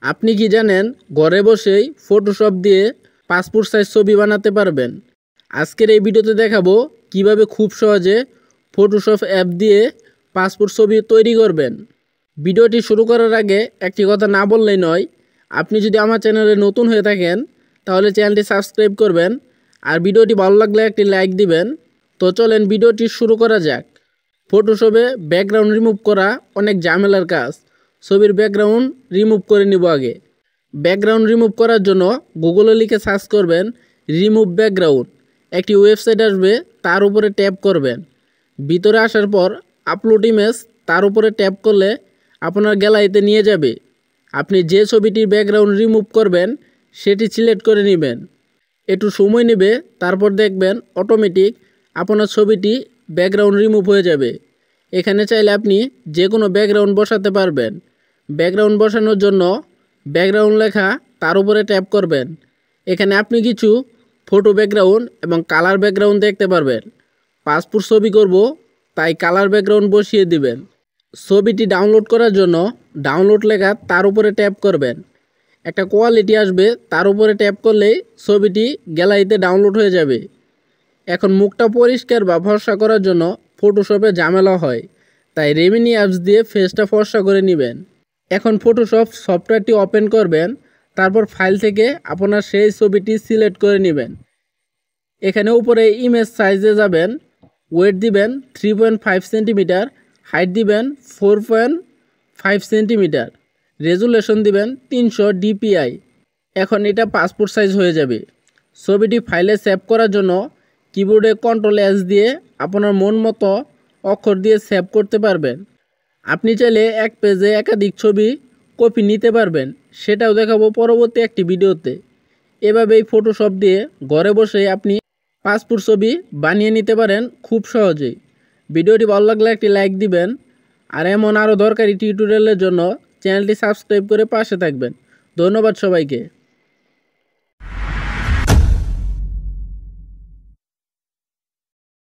আপনি কি জানেন ঘরে বসেই ফটোশপ দিয়ে পাসপোর্ট সাইজ ছবি বানাতে পারবেন। আজকের এই ভিডিওতে দেখাবো কিভাবে খুব সহজে ফটোশপ অ্যাপ দিয়ে পাসপোর্ট ছবি তৈরি করবেন। ভিডিওটি শুরু করার আগে একটি কথা না বললেই নয়, আপনি যদি আমার চ্যানেলে নতুন হয়ে থাকেন তাহলে চ্যানেলটি সাবস্ক্রাইব করবেন আর ভিডিওটি ভালো লাগলে একটি লাইক দিবেন। তো চলেন ভিডিওটি শুরু করা যাক। ফটোশপে ব্যাকগ্রাউন্ড রিমুভ করা অনেক ঝামেলার কাজ। ছবির ব্যাকগ্রাউন্ড রিমুভ করে নিব। আগে ব্যাকগ্রাউন্ড রিমুভ করার জন্য গুগলে লিখে সার্চ করবেন রিমুভ ব্যাকগ্রাউন্ড। একটি ওয়েবসাইট আসবে, তার উপরে ট্যাপ করবেন। ভিতরে আসার পর আপলোড ইমেজ, তার উপরে ট্যাপ করলে আপনার গ্যালারিতে নিয়ে যাবে। আপনি যে ছবিটির ব্যাকগ্রাউন্ড রিমুভ করবেন সেটি সিলেক্ট করে নেবেন। একটু সময় নেবে, তারপর দেখবেন অটোমেটিক আপনার ছবিটি ব্যাকগ্রাউন্ড রিমুভ হয়ে যাবে। এখানে চাইলে আপনি যে কোনো ব্যাকগ্রাউন্ড বসাতে পারবেন। ব্যাকগ্রাউন্ড বসানোর জন্য ব্যাকগ্রাউন্ড লেখা, তার উপরে ট্যাপ করবেন। এখানে আপনি কিছু ফটো ব্যাকগ্রাউন্ড এবং কালার ব্যাকগ্রাউন্ড দেখতে পারবেন। পাসপোর্ট ছবি করব, তাই কালার ব্যাকগ্রাউন্ড বসিয়ে দিবেন। ছবিটি ডাউনলোড করার জন্য ডাউনলোড লেখা, তার উপরে ট্যাপ করবেন। একটা কোয়ালিটি আসবে, তার উপরে ট্যাপ করলেই ছবিটি গ্যালারিতে ডাউনলোড হয়ে যাবে। এখন মুখটা পরিষ্কার বা ফর্সা করার জন্য ফটোশপে ঝামেলা হয়, তাই রেমিনি অ্যাপস দিয়ে ফেসটা ফর্সা করে নেবেন। এখন ফটোশপ সফটওয়্যারটি ওপেন করবেন, তারপর ফাইল থেকে আপনার সেই ছবিটি সিলেক্ট করে নেবেন। এখানে উপরে ইমেজ সাইজে যাবেন, ওয়েট দিবেন 3.5 সেন্টিমিটার, হাইট দিবেন 4.5 সেন্টিমিটার, রেজুলেশন দিবেন 300 dpi। এখন এটা পাসপোর্ট সাইজ হয়ে যাবে। ছবিটি ফাইলে সেভ করার জন্য কিবোর্ডে Ctrl+S দিয়ে আপনার মন মতো অক্ষর দিয়ে সেভ করতে পারবেন। আপনি চাইলে এক পেজে একাধিক ছবি কপি নিতে পারবেন, সেটাও দেখাবো পরবর্তী একটি ভিডিওতে। এভাবেই ফটোশপ দিয়ে ঘরে বসে আপনি পাসপোর্ট ছবি বানিয়ে নিতে পারেন খুব সহজেই। ভিডিওটি ভালো লাগলে একটি লাইক দিবেন আর এমন আরও দরকারি টিউটোরিয়ালের জন্য চ্যানেলটি সাবস্ক্রাইব করে পাশে থাকবেন। ধন্যবাদ সবাইকে।